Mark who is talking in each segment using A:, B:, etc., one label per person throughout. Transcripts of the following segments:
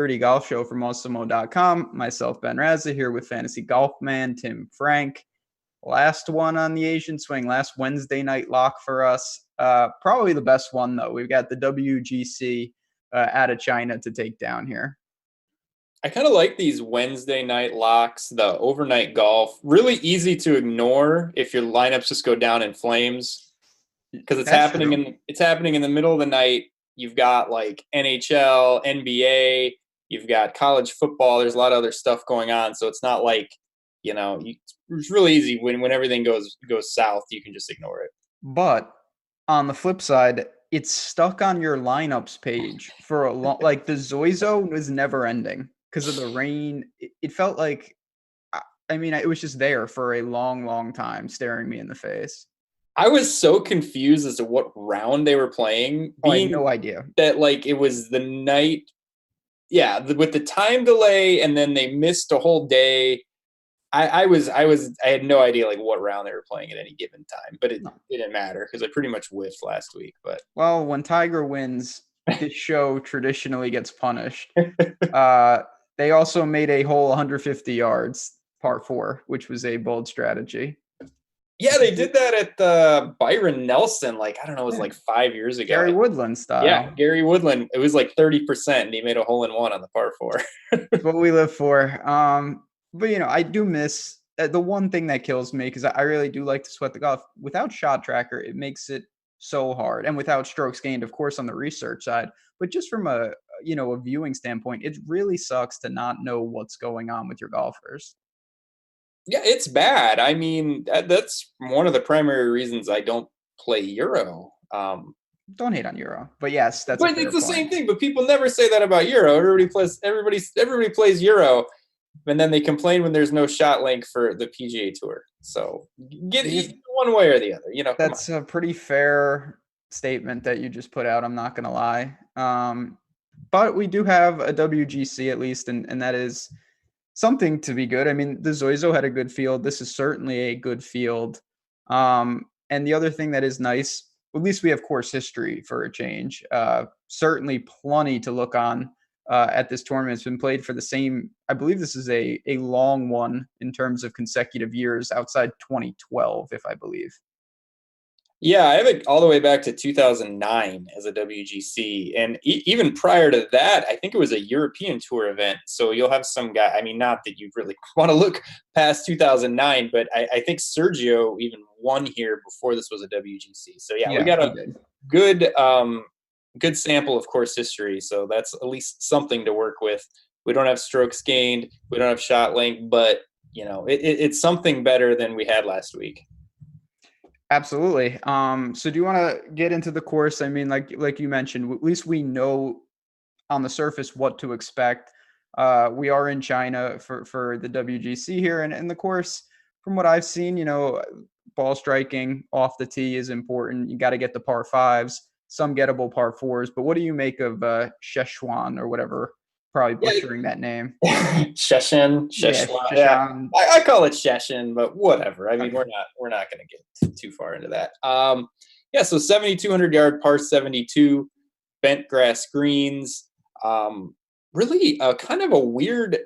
A: Dirty Golf Show from Osimo.com. Myself, Ben Raza, here with Fantasy Golf Man, Tim Frank. Last one on the Asian swing, last Wednesday night lock for us. Probably the best one, though. We've got the WGC out of China to take down here.
B: I kind of like these Wednesday night locks, the overnight golf. Really easy to ignore if your lineups just go down in flames, because it's happening in the middle of the night. You've got like NHL, NBA, you've got college football. There's a lot of other stuff going on, so it's not like it's really easy when everything goes south. You can just ignore it.
A: But on the flip side, it's stuck on your lineups page for a long. Like the Zoizo was never ending because of the rain. It felt like, I mean, it was just there for a long, long time, staring me in the face.
B: I was so confused as to what round they were playing.
A: I had no idea
B: that like it was the night. Yeah, with the time delay, and then they missed a whole day. I had no idea like what round they were playing at any given time, but it didn't matter because I pretty much whiffed last week. But
A: well, when Tiger wins, this show traditionally gets punished. They also made a hole 150 yards, par 4, which was a bold strategy.
B: Yeah, they did that at Byron Nelson, like, I don't know, it was like 5 years ago.
A: Gary Woodland style.
B: Yeah, Gary Woodland. It was like 30%, and he made a hole-in-one on the par 4.
A: That's what we live for. But, I do miss the one thing that kills me, because I really do like to sweat the golf. Without Shot Tracker, it makes it so hard. And without strokes gained, of course, on the research side. But just from a viewing standpoint, it really sucks to not know what's going on with your golfers.
B: Yeah, it's bad. I mean, that's one of the primary reasons I don't play Euro.
A: Don't hate on Euro, but yes, that's.
B: But it's the same thing. But people never say that about Euro. Everybody plays Euro, and then they complain when there's no shot length for the PGA Tour. So get one way or the other.
A: That's a pretty fair statement that you just put out. I'm not gonna lie. But we do have a WGC at least, and that is something to be good. I mean, the Zoizo had a good field. This is certainly a good field. And the other thing that is nice, at least we have course history for a change. Certainly plenty to look on at this tournament. It's been played for the same, I believe this is a long one in terms of consecutive years outside 2012, if I believe.
B: Yeah, I have it all the way back to 2009 as a WGC. And even prior to that, I think it was a European Tour event. So you'll have some guy, I mean, not that you really want to look past 2009, but I think Sergio even won here before this was a WGC. So yeah, we got a good sample of course history. So that's at least something to work with. We don't have strokes gained. We don't have shot length, but it's something better than we had last week.
A: Absolutely. So do you want to get into the course? I mean, like you mentioned, at least we know on the surface what to expect. We are in China for the WGC here, and the course, from what I've seen, ball striking off the tee is important. You got to get the par 5s, some gettable par 4s. But what do you make of Szechuan or whatever? Probably butchering that name.
B: Szechuan. Yeah. I call it Szechuan, but whatever. I mean, we're not going to get too far into that. So 7,200 yard par 72, bent grass greens. Really kind of a weird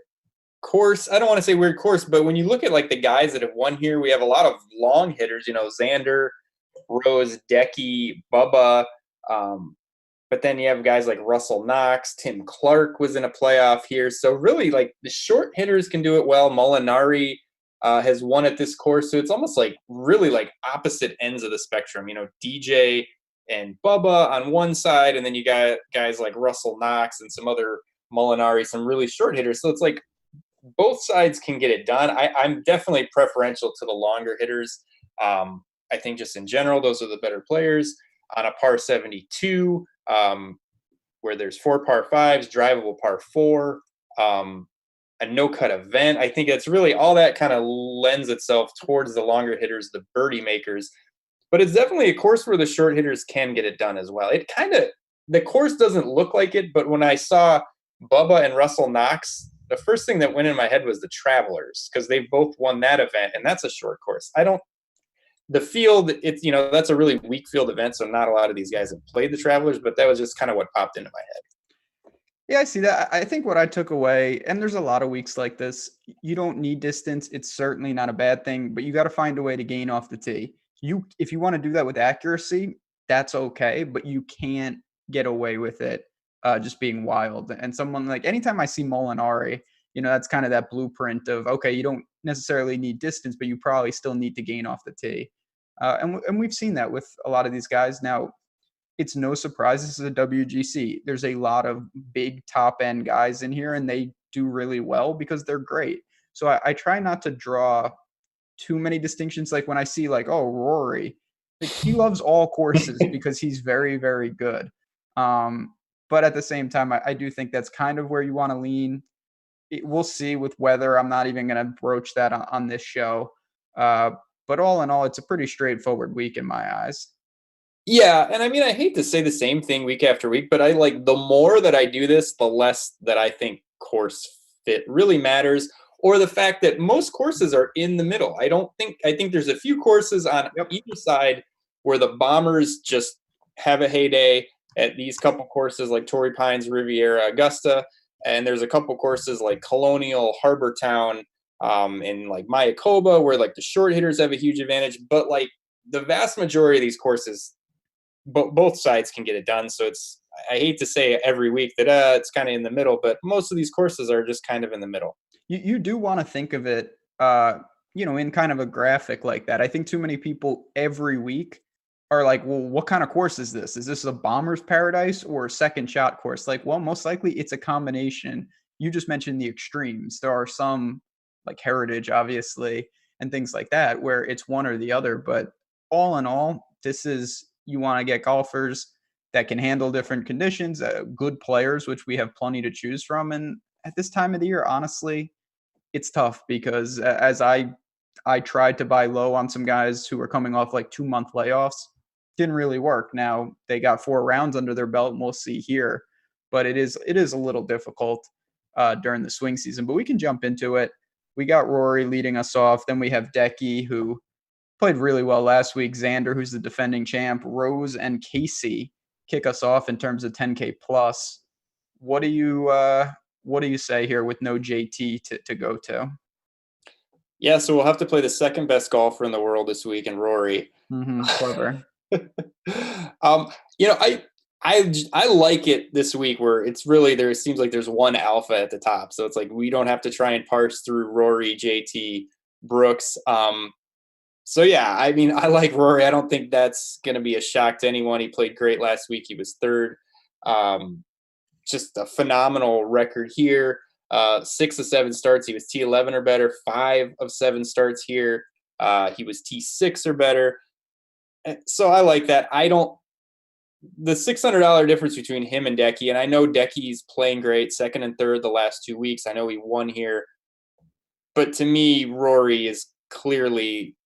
B: course. I don't want to say weird course, but when you look at like the guys that have won here, we have a lot of long hitters. Xander, Rose, Decky, Bubba. But then you have guys like Russell Knox, Tim Clark was in a playoff here. So really, like, the short hitters can do it well. Molinari has won at this course. So it's almost like really like opposite ends of the spectrum. DJ and Bubba on one side, and then you got guys like Russell Knox and some other Molinari, some really short hitters. So it's like both sides can get it done. I'm definitely preferential to the longer hitters. I think just in general, those are the better players. On a par 72, where there's 4 par 5s, drivable par 4, a no-cut event. I think it's really all that kind of lends itself towards the longer hitters, the birdie makers. But it's definitely a course where the short hitters can get it done as well. The course doesn't look like it, but when I saw Bubba and Russell Knox, the first thing that went in my head was the Travelers, because they've both won that event, and that's a short course. The field, that's a really weak field event, so not a lot of these guys have played the Travelers, but that was just kind of what popped into my head.
A: Yeah, I see that. I think what I took away, and there's a lot of weeks like this, you don't need distance. It's certainly not a bad thing, but you got to find a way to gain off the tee. If you want to do that with accuracy, that's okay, but you can't get away with it just being wild. And someone like anytime I see Molinari, that's kind of that blueprint of, okay, you don't necessarily need distance, but you probably still need to gain off the tee. And we've seen that with a lot of these guys. Now, it's no surprise this is a WGC. There's a lot of big top end guys in here, and they do really well because they're great. So I try not to draw too many distinctions. Like when I see like, oh, Rory, like he loves all courses because he's very, very good. But at the same time, I do think that's kind of where you want to lean. We'll see with weather. I'm not even going to broach that on this show. But all in all, it's a pretty straightforward week in my eyes.
B: Yeah, and I mean, I hate to say the same thing week after week, but I like the more that I do this, the less that I think course fit really matters, or the fact that most courses are in the middle. I think there's a few courses on either side where the Bombers just have a heyday at these couple courses like Torrey Pines, Riviera, Augusta, and there's a couple courses like Colonial, Harbor Town, and like Mayakoba where like the short hitters have a huge advantage, but like the vast majority of these courses both sides can get it done. So I hate to say every week that it's kind of in the middle, but most of these courses are just kind of in the middle.
A: You do want to think of it, in kind of a graphic like that. I think too many people every week are like, well, what kind of course is this? Is this a bomber's paradise or a second shot course? Like, well, most likely it's a combination. You just mentioned the extremes. There are some like Heritage, obviously, and things like that where it's one or the other. But all in all, you want to get golfers that can handle different conditions, good players, which we have plenty to choose from. And at this time of the year, honestly, it's tough because as I tried to buy low on some guys who were coming off like 2-month layoffs, didn't really work. Now they got 4 rounds under their belt, and we'll see here. But it is a little difficult during the swing season. But we can jump into it. We got Rory leading us off. Then we have Decky, who played really well last week. Xander, who's the defending champ. Rose and Casey kick us off in terms of 10K plus. What do you say here with no JT to go to?
B: Yeah, so we'll have to play the second best golfer in the world this week, and Rory.
A: Clever.
B: I like it this week where it's really there seems like there's one alpha at the top, so it's like we don't have to try and parse through Rory, JT, Brooks. So yeah, I mean, I like Rory. I don't think that's going to be a shock to anyone. He played great last week. He was third. Just a phenomenal record here. 6 of 7 starts, he was T11 or better. 5 of 7 starts here, he was T6 or better. So I like that. The $600 difference between him and Decky, and I know Decky's playing great, second and third the last 2 weeks. I know he won here, but to me, Rory is clearly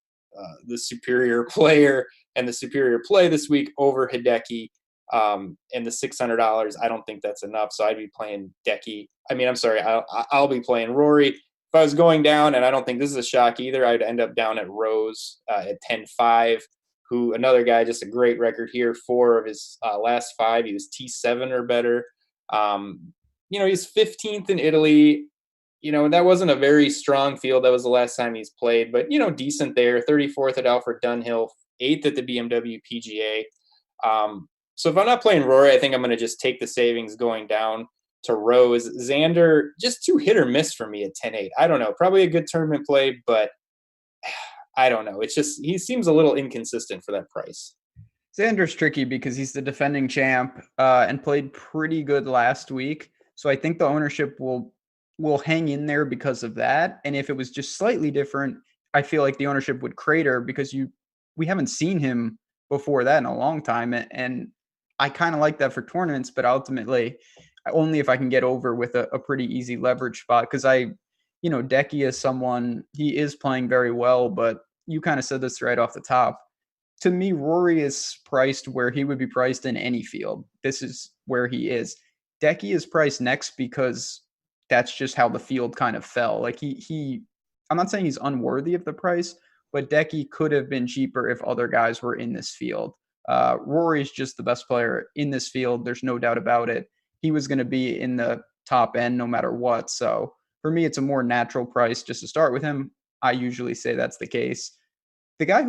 B: the superior player and the superior play this week over Hideki. And the $600, I don't think that's enough. So I'd be playing Decky. I mean, I'm sorry, I'll be playing Rory. If I was going down, and I don't think this is a shock either, I'd end up down at Rose at 10-5, who another guy, just a great record here. 4 of his last 5, he was T7 or better. He's 15th in Italy. That wasn't a very strong field. That was the last time he's played, but, decent there. 34th at Alfred Dunhill, 8th at the BMW PGA. So if I'm not playing Rory, I think I'm going to just take the savings going down to Rose. Xander, just too hit or miss for me at 10-8. I don't know. Probably a good tournament play, but I don't know. It's just he seems a little inconsistent for that price.
A: Xander's tricky because he's the defending champ and played pretty good last week. So I think the ownership will hang in there because of that. And if it was just slightly different, I feel like the ownership would crater because we haven't seen him before that in a long time. And I kind of like that for tournaments, but ultimately only if I can get over with a pretty easy leverage spot. Because Decky is someone, he is playing very well, but you kind of said this right off the top. To me, Rory is priced where he would be priced in any field. This is where he is. Decky is priced next because that's just how the field kind of fell. Like I'm not saying he's unworthy of the price, but Decky could have been cheaper if other guys were in this field. Rory is just the best player in this field. There's no doubt about it. he was going to be in the top end no matter what. So for me, it's a more natural price just to start with him. I usually say that's the case. The guy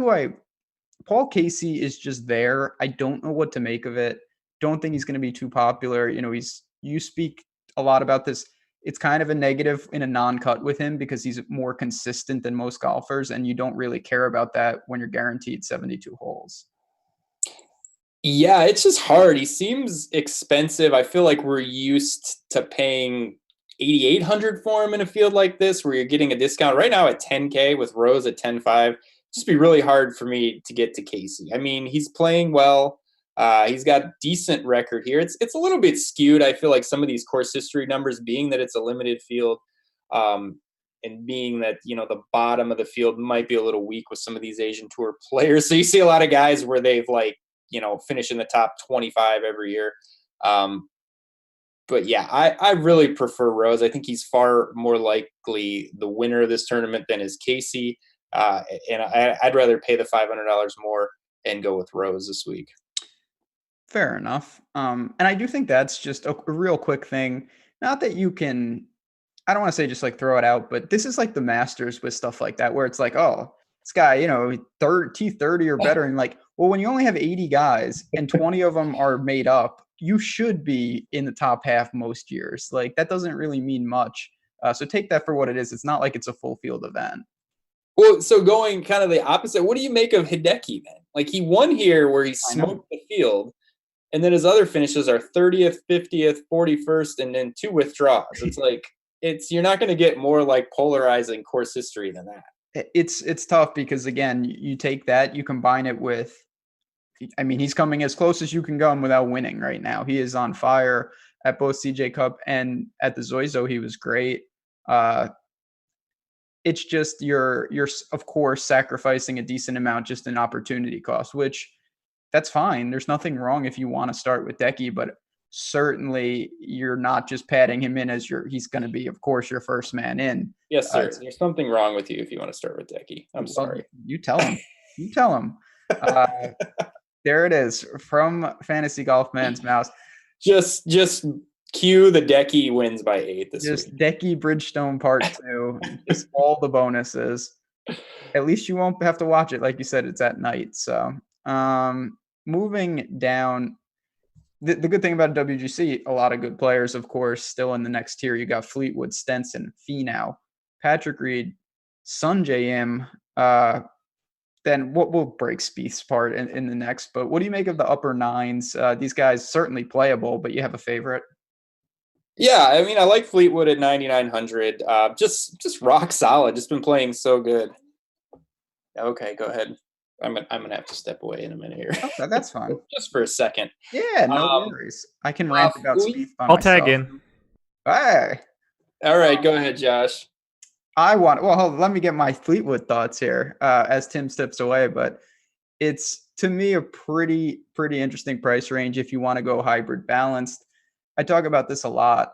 A: Paul Casey is just there. I don't know what to make of it. Don't think he's going to be too popular. You speak a lot about this. It's kind of a negative in a non-cut with him because he's more consistent than most golfers, and you don't really care about that when you're guaranteed 72 holes.
B: Yeah, it's just hard. He seems expensive. I feel like we're used to paying $8,800 for him in a field like this, where you're getting a discount right now at $10K with Rose at $10,500. Just be really hard for me to get to Casey. I mean, he's playing well. He's got decent record here. It's a little bit skewed. I feel like some of these course history numbers, being that it's a limited field, and being that, the bottom of the field might be a little weak with some of these Asian Tour players. So you see a lot of guys where they've finish in the top 25 every year. But yeah, I really prefer Rose. I think he's far more likely the winner of this tournament than is Casey. And I'd rather pay the $500 more and go with Rose this week.
A: Fair enough. And I do think that's just a real quick thing. Not that you can, I don't want to say just like throw it out, but this is like the Masters with stuff like that, where it's like, oh, this guy, T30 or better. And like, well, when you only have 80 guys and 20 of them are made up, you should be in the top half most years. Like, that doesn't really mean much. So take that for what it is. It's not like it's a full field event.
B: Well, so going kind of the opposite, what do you make of Hideki then? Like, he won here where he smoked the field, and then his other finishes are 30th, 50th, 41st, and then 2 withdrawals. It's like, you're not going to get more like polarizing course history than that.
A: It's tough because, again, you take that, you combine it with, I mean, he's coming as close as you can come without winning right now. He is on fire at both CJ Cup and at the Zoizo. He was great. It's just you're of course sacrificing a decent amount just in opportunity cost, which that's fine. There's nothing wrong if you want to start with Decky, but certainly you're not just padding him in as he's going to be, of course, your first man in.
B: Yes, sir. There's something wrong with you if you want to start with Decky. I'm sorry.
A: You tell him. You tell him. There it is from Fantasy Golf Man's Mouse.
B: Just cue the Decky wins by 8 this
A: just
B: week.
A: Decky Bridgestone Part 2. Just all the bonuses. At least you won't have to watch it. Like you said, it's at night. So moving down, the good thing about WGC, a lot of good players, of course, still in the next tier. You got Fleetwood, Stenson, Finau, Patrick Reed, Sungjae Im. Then we'll break Spieth's part in the next. But what do you make of the upper nines? These guys certainly playable, but you have a favorite?
B: Yeah, I mean, I like Fleetwood at 9,900. Just rock solid. Just been playing so good. Okay, go ahead. I'm gonna have to step away in a minute here.
A: Okay, that's fine.
B: Just for a second.
A: Yeah, no worries. I can rant about Spieth by
C: I'll
A: myself.
C: tag in.
A: Hey.
B: All right, go ahead, Josh.
A: Let me get my Fleetwood thoughts here as Tim steps away, but it's, to me, a pretty interesting price range if you want to go hybrid balanced. I talk about this a lot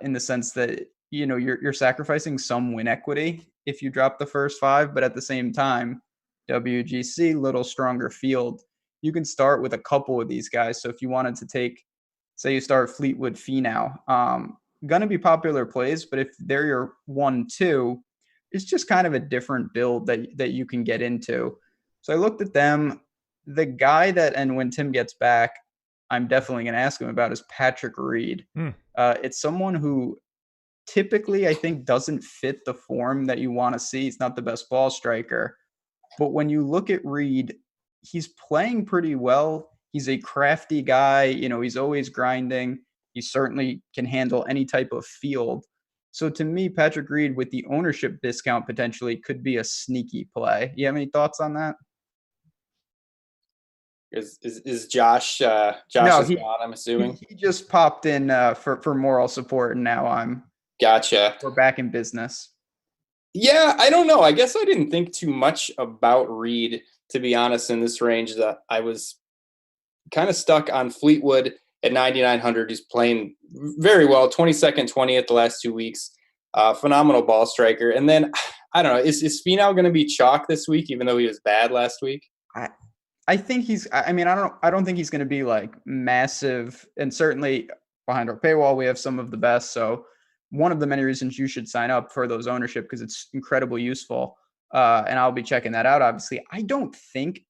A: in the sense that, you're sacrificing some win equity if you drop the first 5, but at the same time, WGC, little stronger field. You can start with a couple of these guys. So if you wanted to take, say you start Fleetwood, Finau, going to be popular plays, but if they're your 1-2, it's just kind of a different build that you can get into. So I looked at them. The guy and when Tim gets back, I'm definitely going to ask him about is Patrick Reed. It's someone who typically, I think, doesn't fit the form that you want to see. He's not the best ball striker. But when you look at Reed, he's playing pretty well. He's a crafty guy. He's always grinding. He certainly can handle any type of field. So to me, Patrick Reed with the ownership discount potentially could be a sneaky play. You have any thoughts on that?
B: Is Josh gone, I'm assuming?
A: He just popped in for moral support, and now
B: Gotcha.
A: We're back in business.
B: Yeah, I don't know. I guess I didn't think too much about Reed, to be honest, in this range. That I was kind of stuck on Fleetwood at 9,900. He's playing very well, 22nd, 20th the last 2 weeks. Phenomenal ball striker. And then, I don't know, is Finau going to be chalk this week, even though he was bad last week?
A: I think I don't think he's going to be like massive. And certainly behind our paywall. We have some of the best. So one of the many reasons you should sign up for those ownership, because it's incredibly useful. And I'll be checking that out. Obviously, I don't think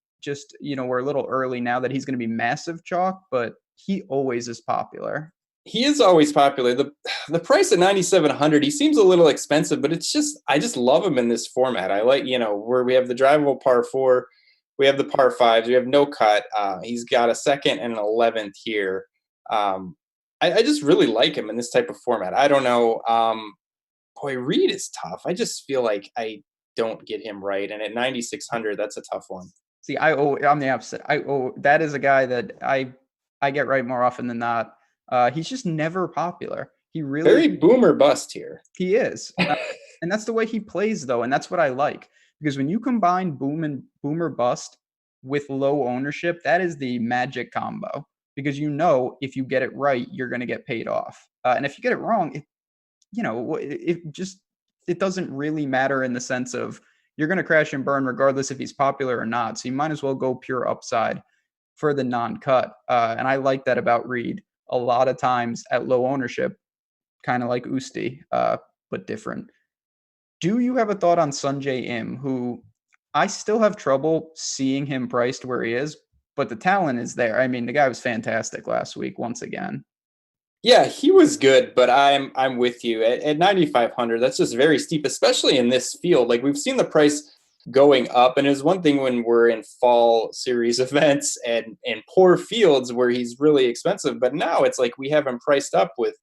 A: we're a little early now that he's going to be massive chalk, but he always is popular.
B: He is always popular. The price at 9,700, he seems a little expensive, but I just love him in this format. I like, where we have the drivable par 4, we have the par 5s, we have no cut. He's got a second and an 11th here. I just really like him in this type of format. I don't know. Boy, Reed is tough. I just feel like I don't get him right. And at 9,600, that's a tough one.
A: See, I'm the opposite. That is a guy that I get right more often than not. He's just never popular. He really
B: very boomer bust here.
A: He is, and that's the way he plays, though, and that's what I like, because when you combine boomer bust with low ownership, that is the magic combo. Because if you get it right, you're going to get paid off, and if you get it wrong, it doesn't really matter in the sense of you're going to crash and burn regardless if he's popular or not. So you might as well go pure upside for the non-cut, and I like that about Reed. A lot of times at low ownership, kind of like Usti, but different. Do you have a thought on Sunjay Im, who I still have trouble seeing him priced where he is, but the talent is there. I mean, the guy was fantastic last week once again.
B: Yeah, he was good, but I'm with you. At 9,500, that's just very steep, especially in this field. Like, we've seen the price going up, and it's one thing when we're in fall series events and poor fields where he's really expensive, but now it's like we have him priced up with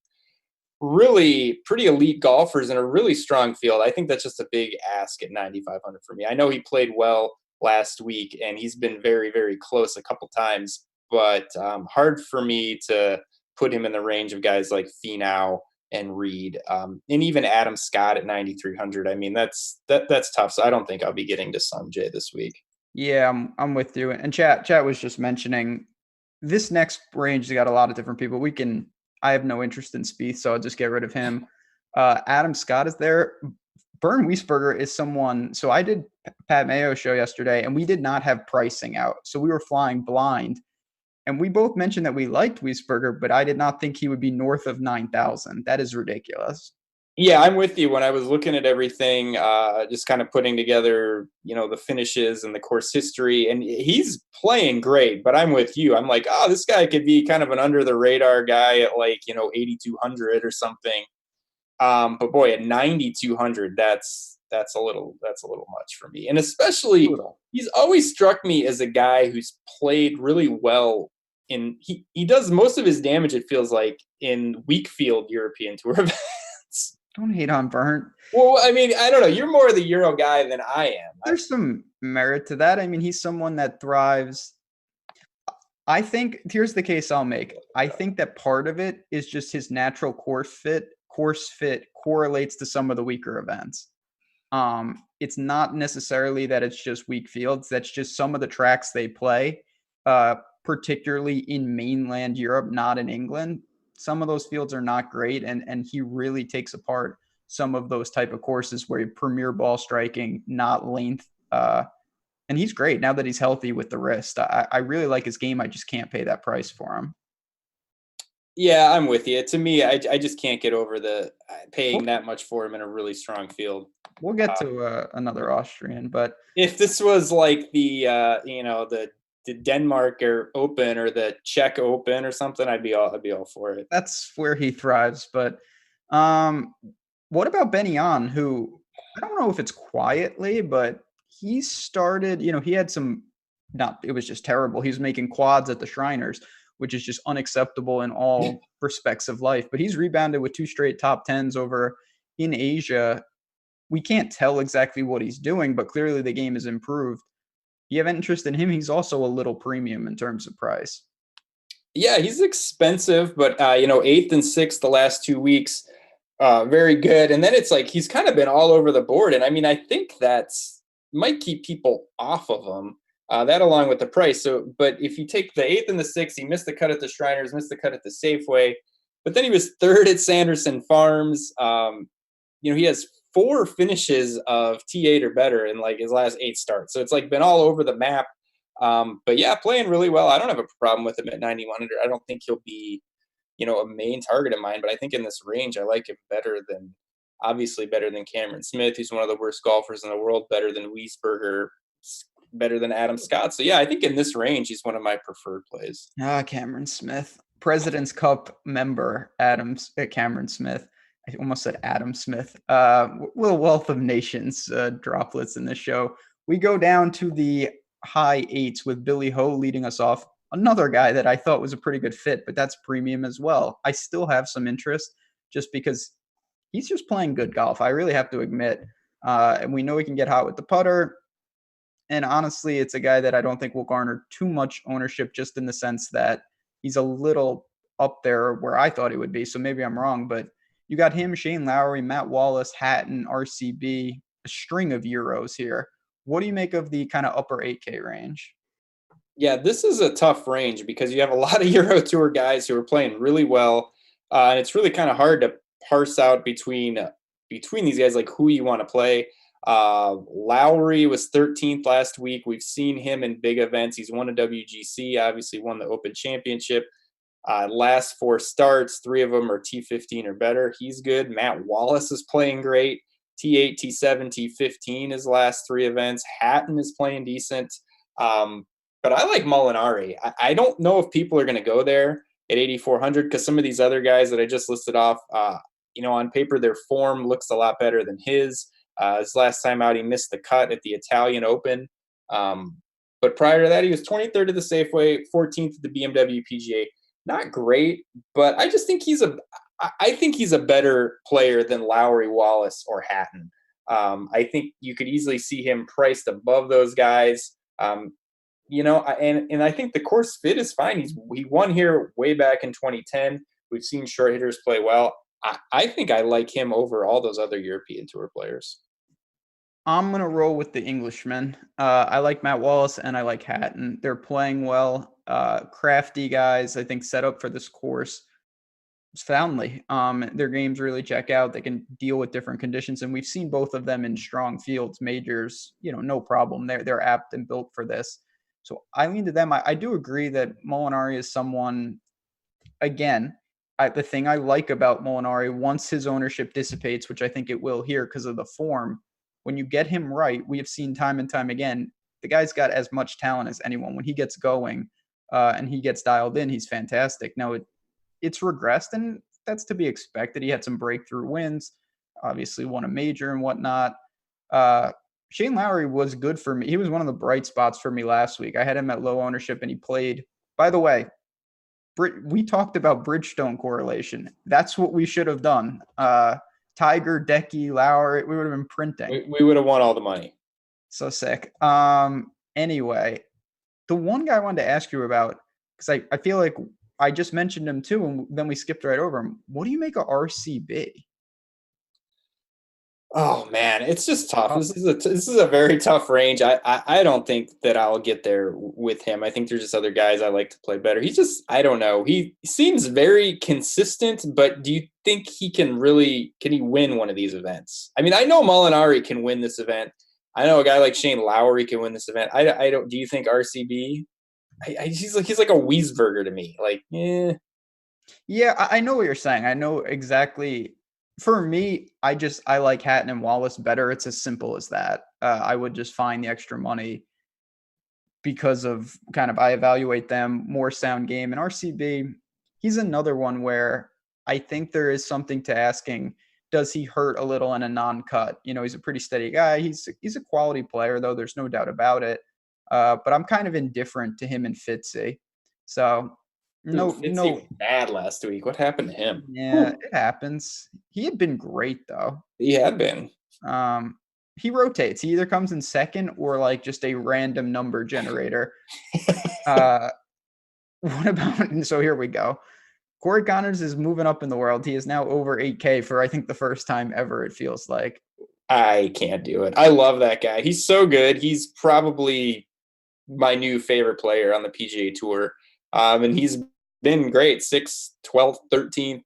B: really pretty elite golfers in a really strong field. I think that's just a big ask at 9,500 for me. I know he played well last week and he's been very, very close a couple times, but hard for me to put him in the range of guys like Finau and Reed, and even Adam Scott at 9,300. I mean, that's tough. So I don't think I'll be getting to Sanjay this week.
A: Yeah, I'm with you. And chat was just mentioning this next range has got a lot of different people. I have no interest in Spieth, so I'll just get rid of him. Adam Scott is there. Bernd Wiesberger is someone. So I did Pat Mayo's show yesterday, and we did not have pricing out. So we were flying blind. And we both mentioned that we liked Wiesberger, but I did not think he would be north of 9,000. That is ridiculous.
B: Yeah, I'm with you. When I was looking at everything, just kind of putting together, the finishes and the course history, and he's playing great, but I'm with you. I'm like, this guy could be kind of an under the radar guy at 8,200 or something. But boy, at 9,200, that's a little much for me. And especially, he's always struck me as a guy who's played really well. He does most of his damage, it feels like, in weak field European Tour events.
A: Don't hate on Bernd.
B: Well, I mean, I don't know. You're more the Euro guy than I am.
A: There's some merit to that. I mean, he's someone that thrives. I think here's the case I'll make. I think that part of it is just his natural course fit correlates to some of the weaker events. It's not necessarily that it's just weak fields. That's just some of the tracks they play, particularly in mainland Europe, not in England. Some of those fields are not great, and he really takes apart some of those type of courses where you premier ball striking, not length. And he's great now that he's healthy with the wrist. I really like his game. I just can't pay that price for him.
B: Yeah, I'm with you. To me, I just can't get over the paying that much for him in a really strong field.
A: We'll get to another Austrian, but
B: if this was like the Denmark or Open or the Czech Open or something, I'd be all for it.
A: That's where he thrives. But what about Benny On, who I don't know if it's quietly, but he started, he had it was just terrible. He was making quads at the Shriners, which is just unacceptable in all respects of life. But he's rebounded with 2 straight top 10s over in Asia. We can't tell exactly what he's doing, but clearly the game has improved. You have interest in him? He's also a little premium in terms of price.
B: Yeah, he's expensive, but 8th and 6th the last 2 weeks, very good. And then it's like he's kind of been all over the board. And I mean, I think that's might keep people off of him. That along with the price. So, but if you take the 8th and the 6th, he missed the cut at the Shriners, missed the cut at the Safeway, but then he was 3rd at Sanderson Farms. He has 4 finishes of T8 or better in like his last 8 starts. So it's like been all over the map. But yeah, playing really well. I don't have a problem with him at 9,100. I don't think he'll be a main target of mine. But I think in this range, I like him obviously better than Cameron Smith, who's one of the worst golfers in the world, better than Wiesberger, better than Adam Scott. So yeah, I think in this range, he's one of my preferred plays.
A: Cameron Smith, President's Cup member, Cameron Smith. I almost said Adam Smith. With a wealth of nations droplets in this show. We go down to the high 8s with Billy Ho leading us off. Another guy that I thought was a pretty good fit, but that's premium as well. I still have some interest just because he's just playing good golf. I really have to admit. And we know he can get hot with the putter. And honestly, it's a guy that I don't think will garner too much ownership, just in the sense that he's a little up there where I thought he would be. So maybe I'm wrong, but you got him, Shane Lowry, Matt Wallace, Hatton, RCB, a string of Euros here. What do you make of the kind of upper 8K range?
B: Yeah, this is a tough range because you have a lot of Euro Tour guys who are playing really well. And it's really kind of hard to parse out between these guys, like who you want to play. Lowry was 13th last week. We've seen him in big events. He's won a WGC, obviously won the Open Championship. Last 4 starts, 3 of them are T15 or better. He's good. Matt Wallace is playing great. T8, T7, T15 his last 3 events. Hatton is playing decent. But I like Molinari. I don't know if people are going to go there at 8,400 because some of these other guys that I just listed off, on paper, their form looks a lot better than his. His last time out, he missed the cut at the Italian Open. But prior to that, he was 23rd at the Safeway, 14th at the BMW PGA. Not great, but I just think he's a better player than Lowry, Wallace, or Hatton. I think you could easily see him priced above those guys. And I think the course fit is fine. He won here way back in 2010. We've seen short hitters play well. I think I like him over all those other European Tour players.
A: I'm going to roll with the Englishmen. I like Matt Wallace and I like Hatton. They're playing well. Crafty guys, I think, set up for this course soundly. Their games really check out. They can deal with different conditions. And we've seen both of them in strong fields, majors, no problem. They're apt and built for this. So I lean to them. I do agree that Molinari is someone, again, the thing I like about Molinari, once his ownership dissipates, which I think it will here because of the form, when you get him right, we have seen time and time again, the guy's got as much talent as anyone. When he gets going and he gets dialed in, he's fantastic. Now, it's regressed, and that's to be expected. He had some breakthrough wins, obviously won a major and whatnot. Shane Lowry was good for me. He was one of the bright spots for me last week. I had him at low ownership, and he played. By the way, we talked about Bridgestone correlation. That's what we should have done. Tiger, Decky, Lowry, we would have been printing.
B: We would have won all the money.
A: So sick. Anyway, the one guy I wanted to ask you about, because I feel like I just mentioned him too, and then we skipped right over him. What do you make of RCB?
B: Oh man, it's just tough. This is a very tough range. I don't think that I'll get there with him. I think there's just other guys I like to play better. I don't know. He seems very consistent, but do you think can he win one of these events? I mean, I know Molinari can win this event. I know a guy like Shane Lowry can win this event. I don't. Do you think RCB? He's like a Wiesberger to me. Like, yeah.
A: Yeah, I know what you're saying. I know exactly. For me, I like Hatton and Wallace better. It's as simple as that. I would just find the extra money because of I evaluate them more sound game. And RCB, he's another one where I think there is something to asking, does he hurt a little in a non-cut? He's a pretty steady guy. He's a quality player, though. There's no doubt about it. But I'm kind of indifferent to him and Fitzy. So
B: Fitzy was bad last week. What happened to him?
A: Yeah, it happens. He had been great though.
B: He had been.
A: He rotates. He either comes in second or like just a random number generator. What about? So here we go. Corey Connors is moving up in the world. He is now over 8K for I think the first time ever. It feels like.
B: I can't do it. I love that guy. He's so good. He's probably my new favorite player on the PGA Tour. And he's been great, 6th, 12th, 13th.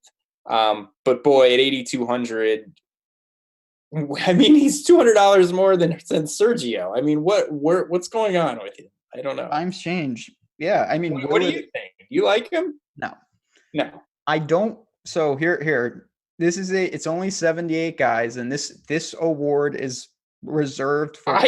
B: But boy, at 8,200, I mean, he's $200 more than Sergio. I mean, what's going on with him? I don't know.
A: Times change. Yeah, I mean,
B: what do you think? You like him?
A: No. I don't. So here. This is it's only 78 guys, and this award is reserved for.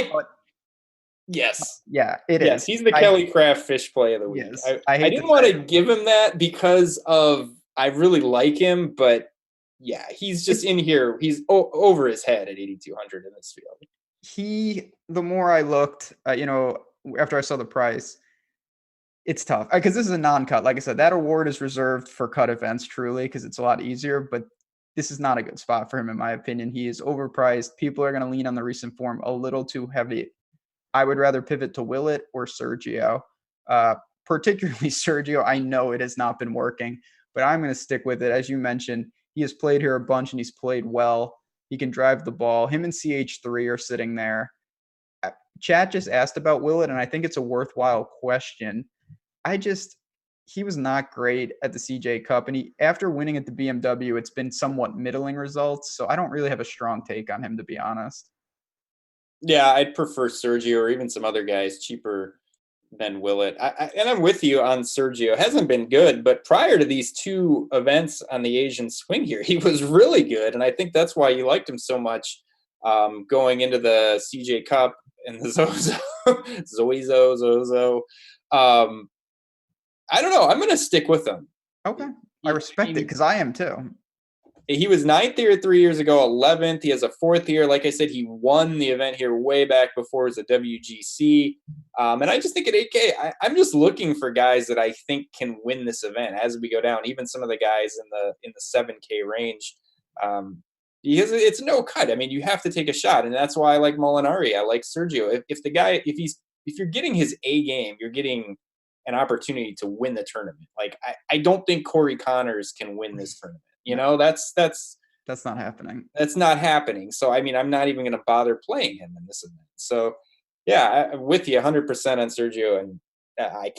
B: Yes.
A: Yeah, it
B: yes,
A: is.
B: He's the Kelly Craft Fish Play of the Week.
A: Yes,
B: I didn't want to give him that because I really like him, but yeah, he's just in here. He's over his head at 8,200 in this field.
A: The more I looked, after I saw the price, it's tough because this is a non-cut. Like I said, that award is reserved for cut events, truly, because it's a lot easier. But this is not a good spot for him, in my opinion. He is overpriced. People are going to lean on the recent form a little too heavy. I would rather pivot to Willett or Sergio. Particularly Sergio. I know it has not been working, but I'm going to stick with it. As you mentioned, he has played here a bunch and he's played well. He can drive the ball. Him and CH3 are sitting there. Chat just asked about Willett, and I think it's a worthwhile question. He was not great at the CJ Cup, and after winning at the BMW, it's been somewhat middling results. So I don't really have a strong take on him, to be honest.
B: Yeah, I'd prefer Sergio or even some other guys cheaper than Willett. And I'm with you on Sergio. Hasn't been good, but prior to these two events on the Asian swing here, he was really good. And I think that's why you liked him so much going into the CJ Cup and the Zozo. I don't know. I'm going to stick with him.
A: Okay. I respect it because I am too.
B: He was 9th here 3 years ago, 11th. He has a 4th here. Like I said, he won the event here way back before it was a WGC. And I just think at 8K, I'm just looking for guys that I think can win this event as we go down. Even some of the guys in the 7K range, because it's no cut. I mean, you have to take a shot, and that's why I like Molinari. I like Sergio. If you're getting his A game, you're getting an opportunity to win the tournament. Like I don't think Corey Connors can win this tournament. That's
A: not happening.
B: That's not happening. So, I mean, I'm not even going to bother playing him in this event. So, yeah, I'm with you 100% on Sergio, and I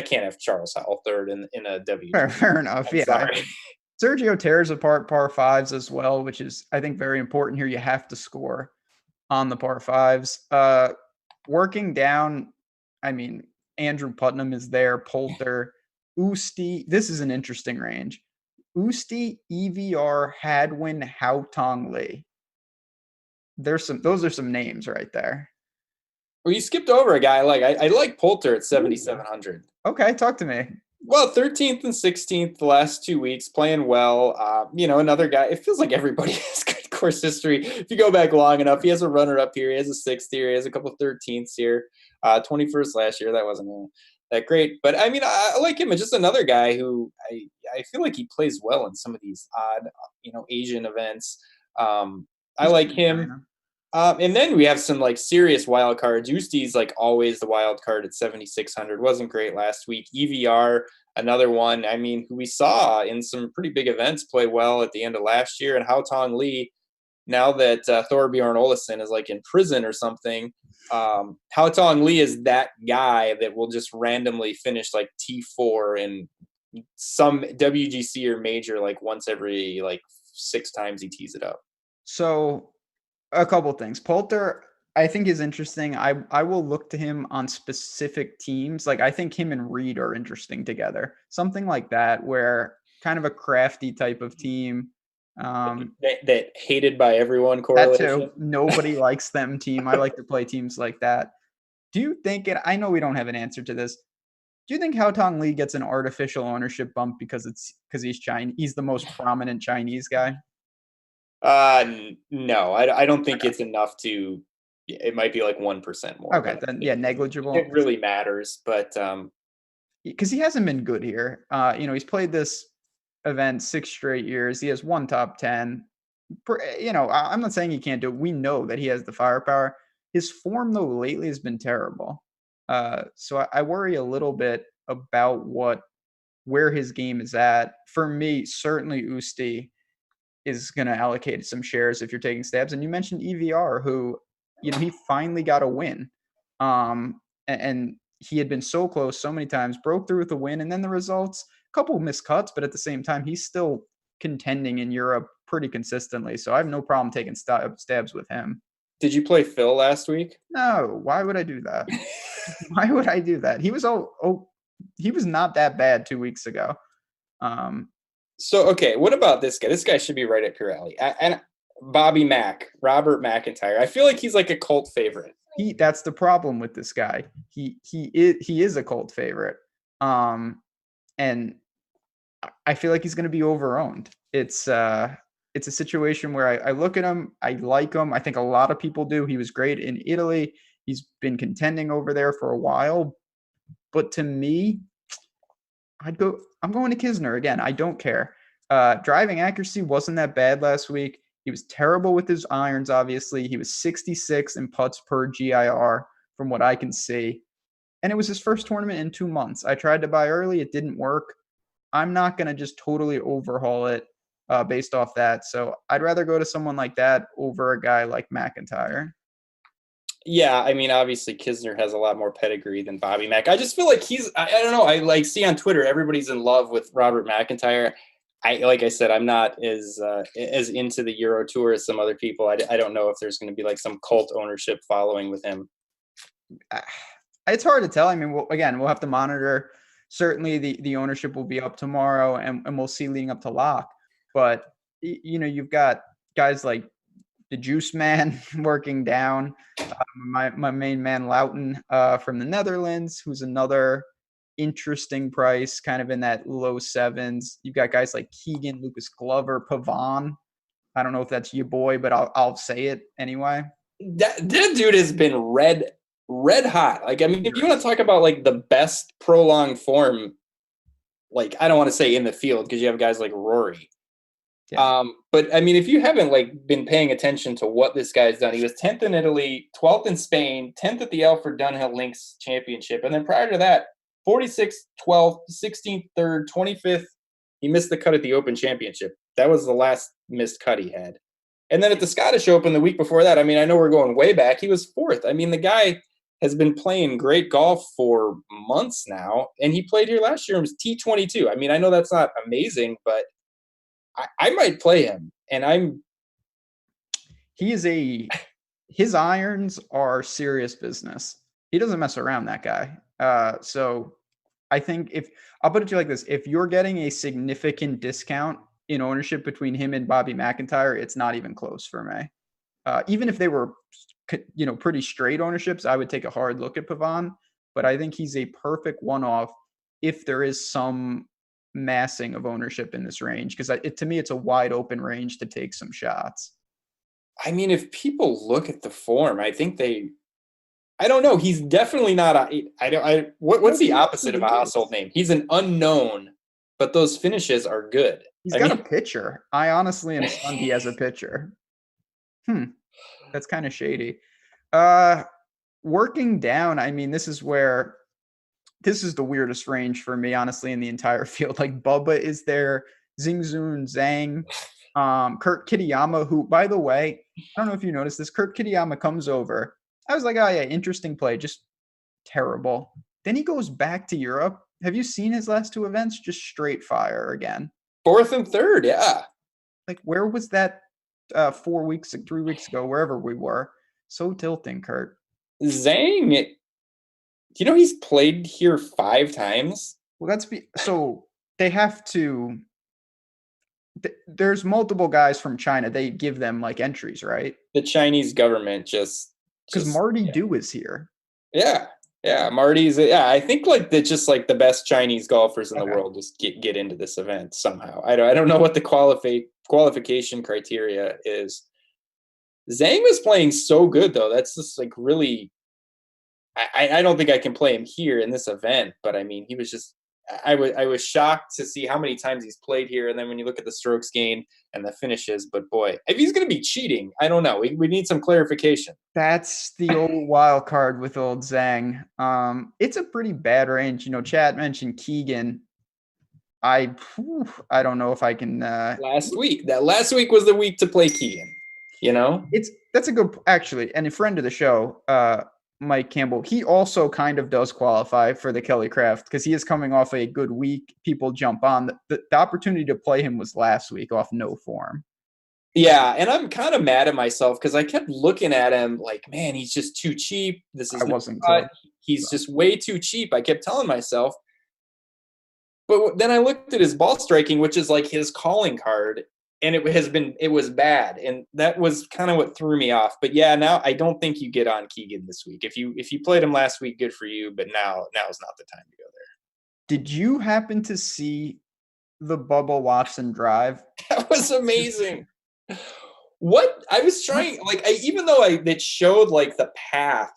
B: can't have Charles Howell third in a W.
A: Fair enough. Yeah. Sorry. Sergio tears apart par fives as well, which is, I think, very important here. You have to score on the par fives. Working down, I mean, Andrew Putnam is there, Poulter, Usti. This is an interesting range. Usti, EVR, Hadwin, Haotong Lee. Those are some names right there.
B: Well, you skipped over a guy I like Poulter at 7,700.
A: Okay, talk to me.
B: Well, 13th and 16th the last 2 weeks, playing well. Another guy. It feels like everybody has good course history. If you go back long enough, he has a runner-up here. He has a 6th here. He has a couple of 13ths here. 21st last year. That wasn't that great. But, I mean, I like him. It's just another guy who I feel like he plays well in some of these odd, Asian events. I like him. And then we have some serious wild cards. Usti's always the wild card at 7,600. Wasn't great last week. EVR, another one. I mean, who we saw in some pretty big events play well at the end of last year. And Haotong Lee, now that Thorbjorn Olesen is in prison or something, Haotong Lee is that guy that will just randomly finish T4 in some WGC or major once every 6 times he tees it up.
A: So a couple of things. Poulter, I think, is interesting. I will look to him on specific teams. I think him and Reed are interesting together. Something like that, where kind of a crafty type of team.
B: That hated by everyone correlation.
A: That too. Nobody likes them team. I like to play teams like that. Do you think it? I know we don't have an answer to this. Do you think Haotong Lee gets an artificial ownership bump because he's Chinese? He's the most prominent Chinese guy.
B: No, I don't think it's enough to. It might be 1% more.
A: Okay, then negligible.
B: It really matters, but
A: because he hasn't been good here. He's played this event 6 straight years. He has one top 10. I'm not saying he can't do it. We know that he has the firepower. His form though lately has been terrible. So I worry a little bit about where his game is at. For me, certainly Usti is going to allocate some shares if you're taking stabs. And you mentioned EVR, who, he finally got a win. And he had been so close so many times, broke through with a win, and then the results, a couple of missed cuts, but at the same time, he's still contending in Europe pretty consistently. So I have no problem taking stabs with him.
B: Did you play Phil last week?
A: No. Why would I do that? Why would I do that? He was he was not that bad 2 weeks ago.
B: So, okay, what about this guy? This guy should be right up your alley. And Bobby Mack, Robert McIntyre. I feel like he's like a cult favorite.
A: That's the problem with this guy. He is a cult favorite. And I feel like he's going to be overowned. It's a situation where I look at him, I like him. I think a lot of people do. He was great in Italy. He's been contending over there for a while. But to me, I'm going to Kisner again. I don't care. Driving accuracy wasn't that bad last week. He was terrible with his irons, obviously. He was 66 in putts per GIR from what I can see. And it was his first tournament in 2 months. I tried to buy early. It didn't work. I'm not going to just totally overhaul it based off that. So I'd rather go to someone like that over a guy like McIntyre.
B: Yeah, I mean, obviously Kisner has a lot more pedigree than Bobby Mack. I just feel like I don't know. I like see on Twitter everybody's in love with Robert McIntyre. Like I said, I'm not as into the Euro Tour as some other people. I don't know if there's going to be like some cult ownership following with him.
A: It's hard to tell. I mean, we'll have to monitor. Certainly the ownership will be up tomorrow and we'll see leading up to lock. But, you've got guys like the Juice Man working down, my main man Loughton from the Netherlands, who's another interesting price, kind of in that low sevens. You've got guys like Keegan, Lucas Glover, Pavon. I don't know if that's your boy, but I'll say it anyway.
B: That dude has been red hot. Like, I mean, if you want to talk about like the best prolonged form, like I don't want to say in the field because you have guys like Rory. Yeah. But I mean, if you haven't like been paying attention to what this guy's done, he was 10th in Italy, 12th in Spain, 10th at the Alfred Dunhill Links Championship, and then prior to that, 46th, 12th, 16th, 3rd, 25th. He missed the cut at the Open Championship. That was the last missed cut he had. And then at the Scottish Open the week before that, I mean, I know we're going way back. He was 4th. I mean, the guy has been playing great golf for months now, and he played here last year and was T22. I mean, I know that's not amazing, but I might play him, and
A: his irons are serious business. He doesn't mess around, that guy. So I think I'll put it to you like this, if you're getting a significant discount in ownership between him and Bobby McIntyre, it's not even close for me. Even if they were, pretty straight ownerships, I would take a hard look at Pavon, but I think he's a perfect one-off if there is some massing of ownership in this range, because to me, it's a wide open range to take some shots.
B: I mean, if people look at the form, I think I don't know. He's definitely not what's the opposite of a household name? He's an unknown, but those finishes are good.
A: He's got a pitcher. I honestly am stunned he has a pitcher. That's kind of shady. Working down, I mean, this is the weirdest range for me, honestly, in the entire field. Like Bubba is there, Xingzun Zhang, Kurt Kitayama, who, by the way, I don't know if you noticed this, Kurt Kitayama comes over. I was like, oh yeah, interesting play, just terrible. Then he goes back to Europe. Have you seen his last 2 events? Just straight fire again.
B: 4th and 3rd, yeah.
A: Like, where was that 3 weeks ago, wherever we were? So tilting, Kurt.
B: Zhang, he's played here 5 times?
A: Well, so they have to. There's multiple guys from China. They give them like entries, right?
B: The Chinese government
A: because Marty Dew is here.
B: Yeah, Marty's. Yeah, I think like the best Chinese golfers in the world just get into this event somehow. I don't know what the qualification criteria is. Zhang was playing so good though. That's just like really. I don't think I can play him here in this event, but I mean, he was just. I was shocked to see how many times he's played here, and then when you look at the strokes gained and the finishes, but boy, if he's going to be cheating, I don't know. We need some clarification.
A: That's the old wild card with old Zhang. It's a pretty bad range. Chad mentioned Keegan. I don't know if I can.
B: Last week was the week to play Keegan.
A: That's a good actually, and a friend of the show. Mike Campbell, he also kind of does qualify for the Kelly Craft because he is coming off a good week. People jump on. The opportunity to play him was last week off no form.
B: Yeah, and I'm kind of mad at myself because I kept looking at him like, man, he's just too cheap. He's just way too cheap. I kept telling myself. But then I looked at his ball striking, which is like his calling card, and it was bad, and that was kind of what threw me off. But yeah, now I don't think you get on Keegan this week. If you played him last week, good for you. But now is not the time to go there.
A: Did you happen to see the Bubba Watson drive?
B: That was amazing. What I was trying, like, even though it showed like the path,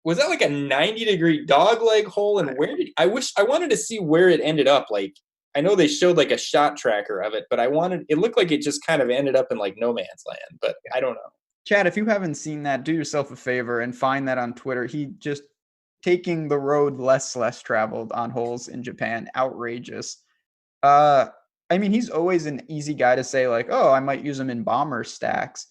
B: was that like a 90-degree dog leg hole? And I wanted to see where it ended up. Like, I know they showed like a shot tracker of it, but it looked like it just kind of ended up in like no man's land, but I don't know.
A: Chad, if you haven't seen that, do yourself a favor and find that on Twitter. He just taking the road less traveled on holes in Japan. Outrageous. I mean, he's always an easy guy to say, like, oh, I might use him in bomber stacks.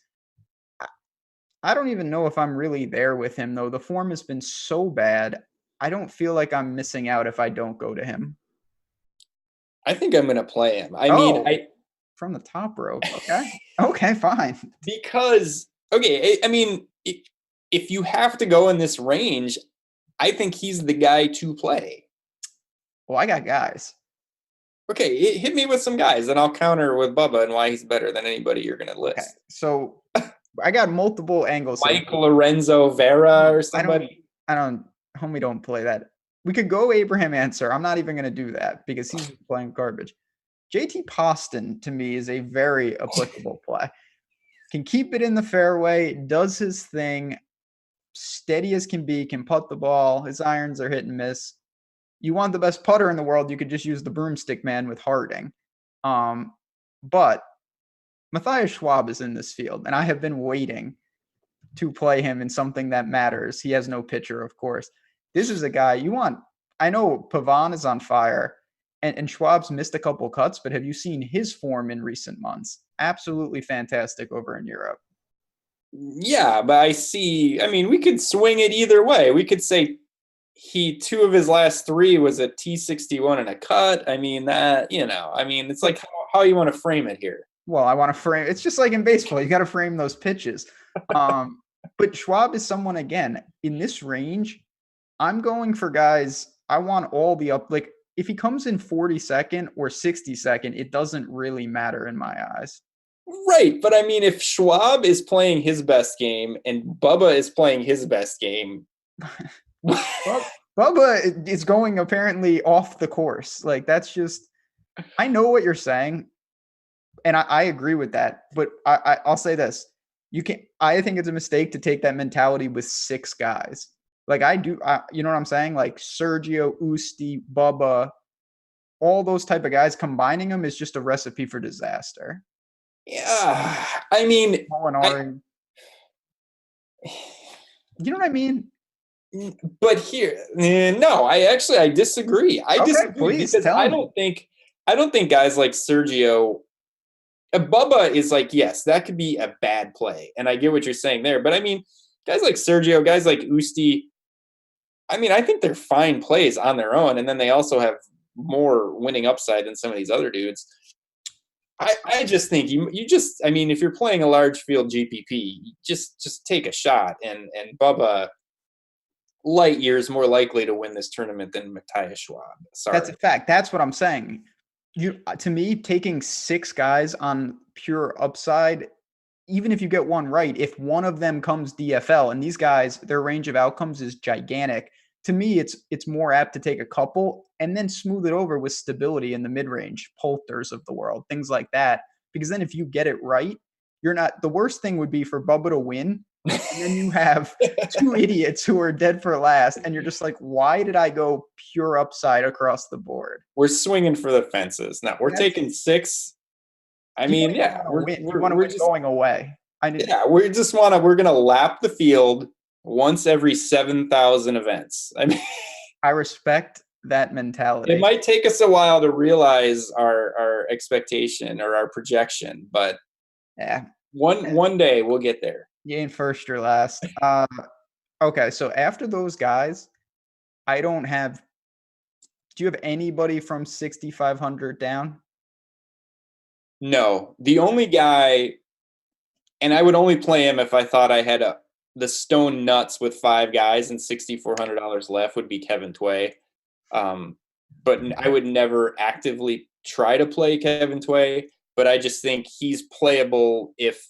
A: I don't even know if I'm really there with him, though. The form has been so bad. I don't feel like I'm missing out if I don't go to him.
B: I think I'm going to play him. I mean,
A: from the top rope. Okay. Okay, fine.
B: Because, okay, I mean, if you have to go in this range, I think he's the guy to play.
A: Well, I got guys.
B: Okay, hit me with some guys, and I'll counter with Bubba and why he's better than anybody you're going to list.
A: Okay. So I got multiple angles.
B: Mike Lorenzo Vera or somebody.
A: Homie, don't play that. We could go Abraham Answer. I'm not even going to do that because he's playing garbage. JT Poston, to me, is a very applicable play. Can keep it in the fairway, does his thing, steady as can be, can putt the ball. His irons are hit and miss. You want the best putter in the world, you could just use the broomstick man with Harding. But Matthias Schwab is in this field, and I have been waiting to play him in something that matters. He has no pitcher, of course. This is a guy you want. I know Pavon is on fire, and Schwab's missed a couple cuts, but have you seen his form in recent months? Absolutely fantastic over in Europe.
B: Yeah, but I mean, we could swing it either way. We could say two of his last three was a T61 and a cut. I mean, it's like how you want to frame it here.
A: Well, I want to frame, it's just like in baseball, you got to frame those pitches. But Schwab is someone, again, in this range, I'm going for guys, I want all the up, like if he comes in 42nd or 62nd, it doesn't really matter in my eyes.
B: Right, but I mean, if Schwab is playing his best game and Bubba is playing his best game,
A: Bubba is going apparently off the course. Like, that's just, I know what you're saying, and I agree with that. But I'll say this: I think it's a mistake to take that mentality with 6 guys. Like I do, you know what I'm saying? Like Sergio, Usti, Bubba, all those type of guys, combining them is just a recipe for disaster.
B: Yeah, I mean,
A: you know what I mean?
B: But here, no, I disagree. I disagree because I don't think guys like Sergio, Bubba is like, yes, that could be a bad play, and I get what you're saying there. But I mean, guys like Sergio, guys like Usti, I mean, I think they're fine plays on their own, and then they also have more winning upside than some of these other dudes. I just think I mean, if you're playing a large field GPP, just take a shot, and Bubba light years more likely to win this tournament than Matthias Schwab. Sorry.
A: That's a fact. That's what I'm saying. To me, taking 6 guys on pure upside, even if you get one right, if one of them comes DFL, and these guys, their range of outcomes is gigantic, to me, it's more apt to take a couple and then smooth it over with stability in the mid-range, Poulters of the world, things like that. Because then if you get it right, you're not, the worst thing would be for Bubba to win, and then you have 2 idiots who are dead for last, and you're just like, why did I go pure upside across the board?
B: We're swinging for the fences. Now, we're taking 6. I mean, yeah,
A: we're just going away.
B: We're going to lap the field once every 7,000 events. I mean,
A: I respect that mentality.
B: It might take us a while to realize our expectation or our projection, but
A: yeah,
B: one day we'll get there.
A: You ain't first or last. Okay, so after those guys, I don't have. Do you have anybody from 6,500 down?
B: No, the only guy, and I would only play him if I thought I had the stone nuts with 5 guys and $6,400 left, would be Kevin Tway. but I would never actively try to play Kevin Tway. But I just think he's playable if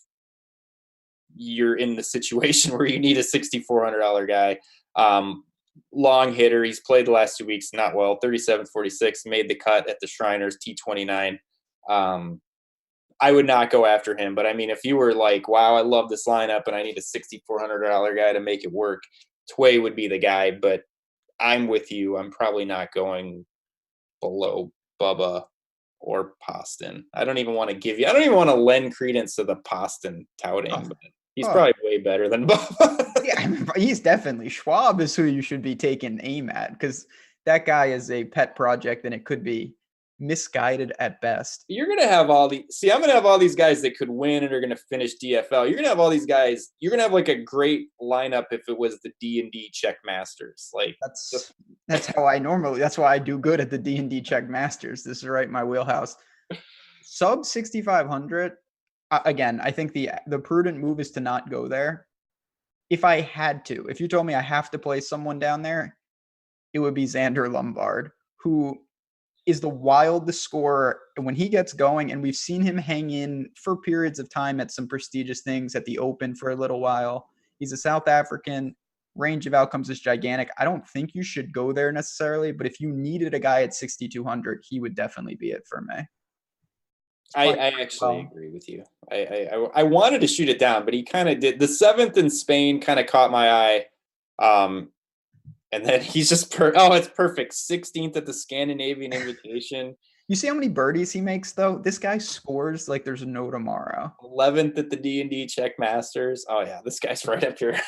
B: you're in the situation where you need a $6,400 guy. Long hitter. He's played the last 2 weeks, not well. 37-46, made the cut at the Shriners T29. I would not go after him. But I mean, if you were like, wow, I love this lineup and I need a $6,400 guy to make it work, Tway would be the guy. But I'm with you. I'm probably not going below Bubba or Poston. I don't even want to lend credence to the Poston touting. But he's probably way better than Bubba.
A: Yeah, he's definitely. Schwab is who you should be taking aim at, because that guy is a pet project and it could be misguided at best.
B: You're going to have I'm going to have all these guys that could win and are going to finish DFL. You're going to have all these guys. You're going to have like a great lineup if it was the D&D Check Masters. Like
A: that's why I do good at the D&D Check Masters. This is right in my wheelhouse. Sub 6,500. Again, I think the prudent move is to not go there. If you told me I have to play someone down there, it would be Xander Lombard, who is the wildest scorer when he gets going. And we've seen him hang in for periods of time at some prestigious things at the Open for a little while. He's a South African. Range of outcomes is gigantic. I don't think you should go there necessarily, but if you needed a guy at 6,200, he would definitely be it for me.
B: I actually agree with you. I wanted to shoot it down, but he kind of did. The 7th in Spain kind of caught my eye. And then he's just it's perfect. 16th at the Scandinavian Invitation.
A: You see how many birdies he makes, though? This guy scores like there's no tomorrow.
B: 11th at the D&D Czech Masters. Oh, yeah, this guy's right up here.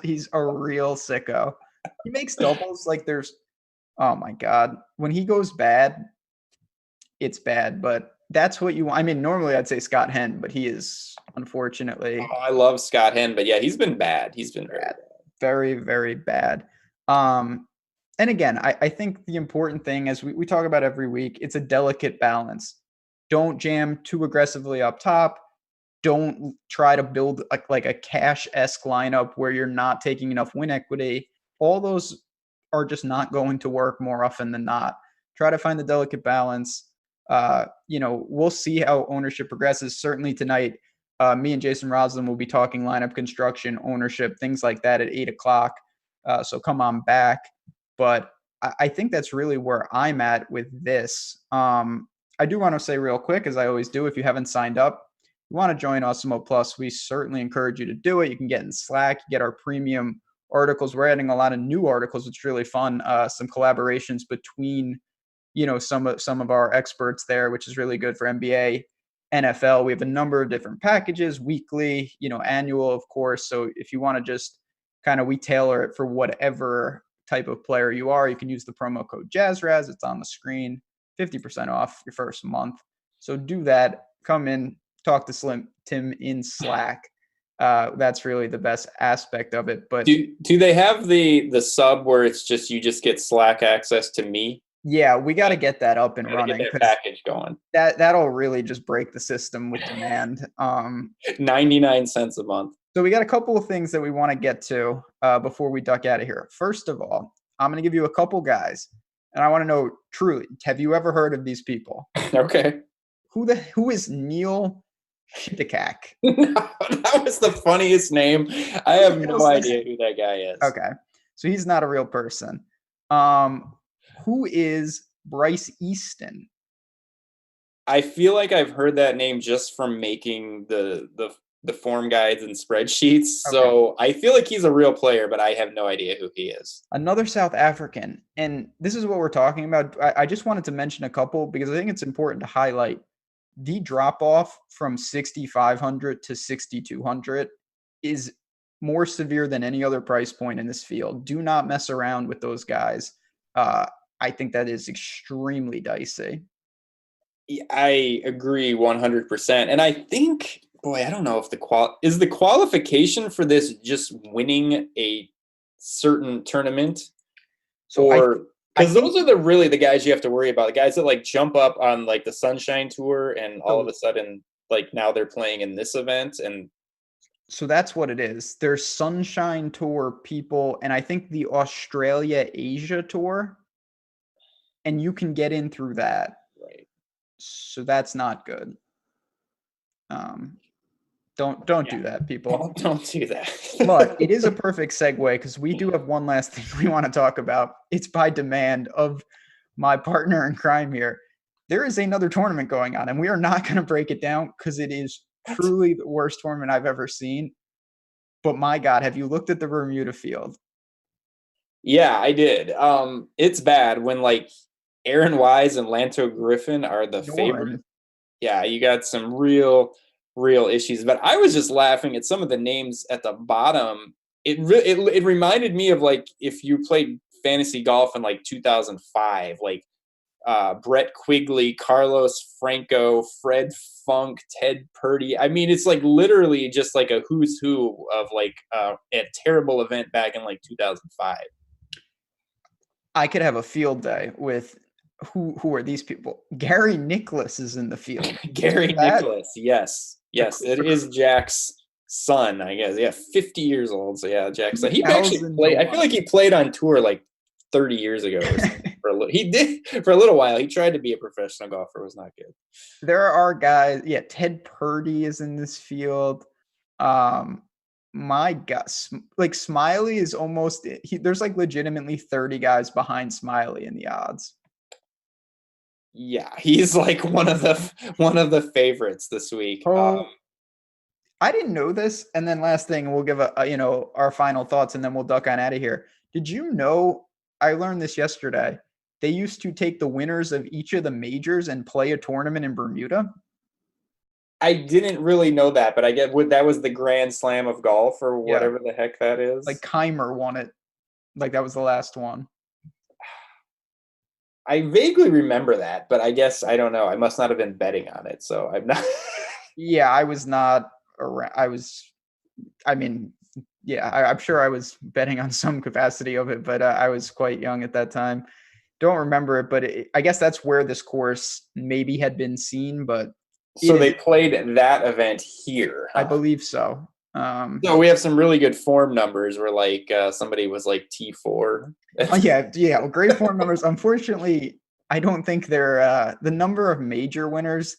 A: He's a real sicko. He makes doubles like there's – oh, my God. When he goes bad, it's bad, but that's what you want. I mean, normally I'd say Scott Henn, but he is unfortunately.
B: Oh, I love Scott Henn, but yeah, he's been bad. He's been very bad.
A: Very, very bad. And again, I think the important thing, as we talk about every week, it's a delicate balance. Don't jam too aggressively up top. Don't try to build like a cash-esque lineup where you're not taking enough win equity. All those are just not going to work more often than not. Try to find the delicate balance. We'll see how ownership progresses. Certainly tonight, me and Jason Roslin will be talking lineup construction, ownership, things like that at 8:00. So come on back. But I think that's really where I'm at with this. I do want to say real quick, as I always do, if you haven't signed up, you want to join Awesemo Plus, we certainly encourage you to do it. You can get in Slack, get our premium articles. We're adding a lot of new articles. It's really fun. Some collaborations between some of our experts there, which is really good for NBA, NFL. We have a number of different packages, weekly, annual, of course. So if you want to just we tailor it for whatever type of player you are, you can use the promo code JazzRaz. It's on the screen, 50% off your first month. So do that. Come in, talk to Slim Tim in Slack. That's really the best aspect of it. But
B: do they have the sub where it's just you just get Slack access to me?
A: Yeah, we got to get that up and running.
B: Get that package going.
A: That'll really just break the system with demand.
B: 99 cents a month.
A: So we got a couple of things that we want to get to before we duck out of here. First of all, I'm going to give you a couple guys, and I want to know truly, have you ever heard of these people?
B: Okay.
A: Who is Neil Shitakak?
B: That was the funniest name. I have no idea who that guy is.
A: Okay, so he's not a real person. Who is Bryce Easton?
B: I feel like I've heard that name just from making the form guides and spreadsheets. Okay. So I feel like he's a real player, but I have no idea who he is.
A: Another South African. And this is what we're talking about. I just wanted to mention a couple because I think it's important to highlight the drop off from 6,500 to 6,200 is more severe than any other price point in this field. Do not mess around with those guys. I think that is extremely dicey.
B: I agree 100%. And I think, I don't know if the qualification for this just winning a certain tournament, or because those are the guys you have to worry about. The guys that jump up on the Sunshine Tour and all of a sudden now they're playing in this event. And
A: so that's what it is. There's Sunshine Tour people, and I think the Australia Asia Tour. and you can get in through that.
B: Right.
A: So that's not good. Don't do that, people.
B: Don't do that.
A: But it is a perfect segue because we do have one last thing we want to talk about. It's by demand of my partner in crime here. There is another tournament going on, and we are not going to break it down because it is truly the worst tournament I've ever seen. But my God, have you looked at the Bermuda field?
B: Yeah, I did. It's bad when like Aaron Wise and Lanto Griffin are the favorites. Yeah, you got some real issues. But I was just laughing at some of the names at the bottom. It reminded me of like if you played fantasy golf in like 2005, like Brett Quigley, Carlos Franco, Fred Funk, Ted Purdy. I mean, it's like literally just like a who's who of like a terrible event back in like 2005.
A: I could have a field day with who are these people? Gary Nicklaus is in the field.
B: Gary Nicklaus, yes. It is Jack's son, I guess. Yeah, 50 years old. So yeah, Jack's son. He actually played. I feel like he played on tour like 30 years ago or something. He did for a little while. He tried to be a professional golfer. It was not good.
A: There are guys. Yeah, Ted Purdy is in this field. My God, like Smiley is almost. There's like legitimately 30 guys behind Smiley in the odds.
B: Yeah, he's like one of the favorites this week.
A: I didn't know this. And then last thing, we'll give our final thoughts, and then we'll duck on out of here. Did you know? I learned this yesterday. They used to take the winners of each of the majors and play a tournament in Bermuda.
B: I didn't really know that, but I get that was the Grand Slam of golf or whatever the heck that is.
A: Like Keimer won it. Like that was the last one.
B: I vaguely remember that, but I guess I don't know. I must not have been betting on it, so I'm not.
A: Yeah, I was not around. I'm sure I was betting on some capacity of it, but I was quite young at that time. Don't remember it, but I guess that's where this course maybe had been seen. But
B: so they played that event here.
A: Huh? I believe so.
B: So we have some really good form numbers where like somebody was like T4.
A: Yeah. Great form numbers. Unfortunately, I don't think they're the number of major winners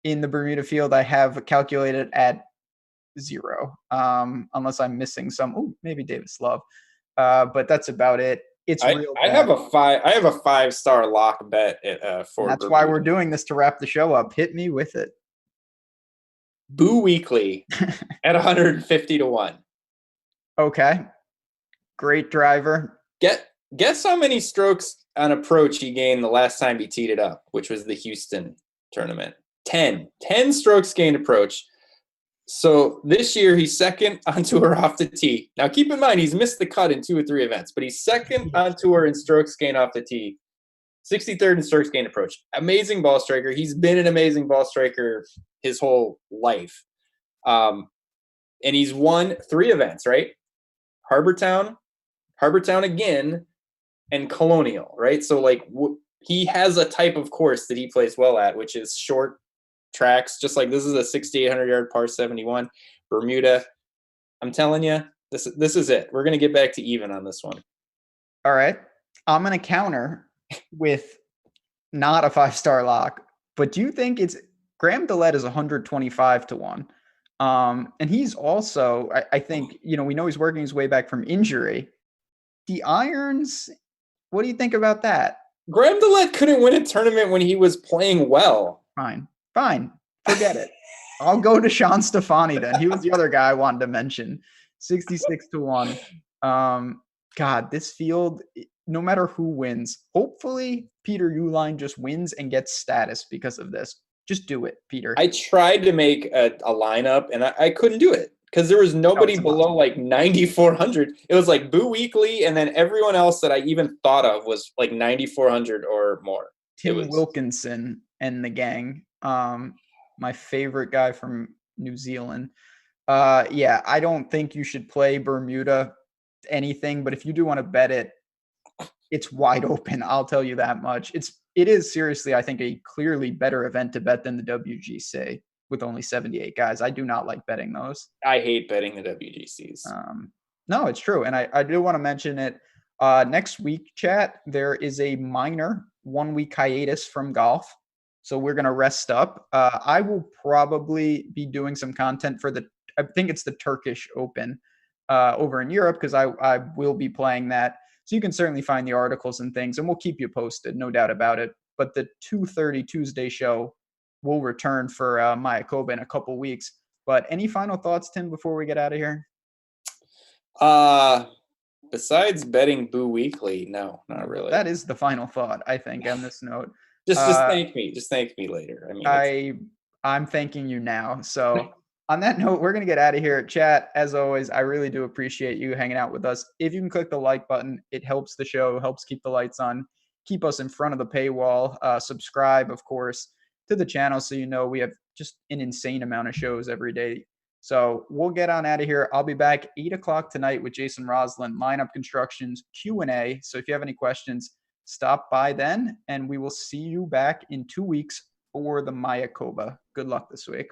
A: in the Bermuda field I have calculated at 0, unless I'm missing some. Oh, maybe Davis Love, but that's about it. It's real.
B: I have a 5-star lock bet for.
A: That's Bermuda. Why we're doing this to wrap the show up. Hit me with it.
B: Boo Weekly at 150 to 1.
A: Okay. Great driver.
B: Guess how many strokes on approach he gained the last time he teed it up, which was the Houston tournament. 10 strokes gained approach. So this year he's second on tour off the tee. Now keep in mind he's missed the cut in 2 or 3 events, but he's second on tour in strokes gained off the tee. 63rd in strokes gained approach. Amazing ball striker. He's been an amazing ball striker his whole life. And he's won 3 events, right? Harbor Town again, and Colonial, right? So like he has a type of course that he plays well at, which is short tracks, just like this is a 6,800-yard par 71. Bermuda. I'm telling you, this is it. We're going to get back to even on this one.
A: All right. I'm going to counter with not a 5-star lock, but do you think it's Graham DeLette is 125 to 1? And he's also, I think, we know he's working his way back from injury. The irons, what do you think about that?
B: Graham DeLette couldn't win a tournament when he was playing well.
A: Fine. Forget it. I'll go to Sean Stefani then. He was the other guy I wanted to mention. 66 to 1. God, this field, no matter who wins, hopefully Peter Uihlein just wins and gets status because of this. Just do it, Peter.
B: I tried to make a lineup, and I couldn't do it because there was nobody below like 9,400. It was like Boo Weekly, and then everyone else that I even thought of was like 9,400 or more.
A: Tim Wilkinson and the gang, my favorite guy from New Zealand. I don't think you should play Bermuda anything, but if you do want to bet it, it's wide open. I'll tell you that much. It is seriously, I think, a clearly better event to bet than the WGC with only 78 guys. I do not like betting those.
B: I hate betting the WGCs.
A: No, it's true. And I do want to mention it. Next week, chat, there is a minor 1 week hiatus from golf. So we're going to rest up. I will probably be doing some content for I think it's the Turkish Open over in Europe, because I will be playing that. So you can certainly find the articles and things, and we'll keep you posted, no doubt about it. But the 2:30 Tuesday show will return for Mayakoba in a couple weeks. But any final thoughts, Tim, before we get out of here?
B: Besides betting Boo Weekly, no, not really.
A: That is the final thought, I think, on this note.
B: Just thank me. Just thank me later. I
A: mean, I'm thanking you now. So on that note, we're going to get out of here. Chat, as always, I really do appreciate you hanging out with us. If you can click the like button, it helps the show, helps keep the lights on, keep us in front of the paywall. Subscribe, of course, to the channel so you know we have just an insane amount of shows every day. So we'll get on out of here. I'll be back 8 o'clock tonight with Jason Roslin, lineup constructions, Q&A. So if you have any questions, stop by then, and we will see you back in 2 weeks for the Mayakoba. Good luck this week.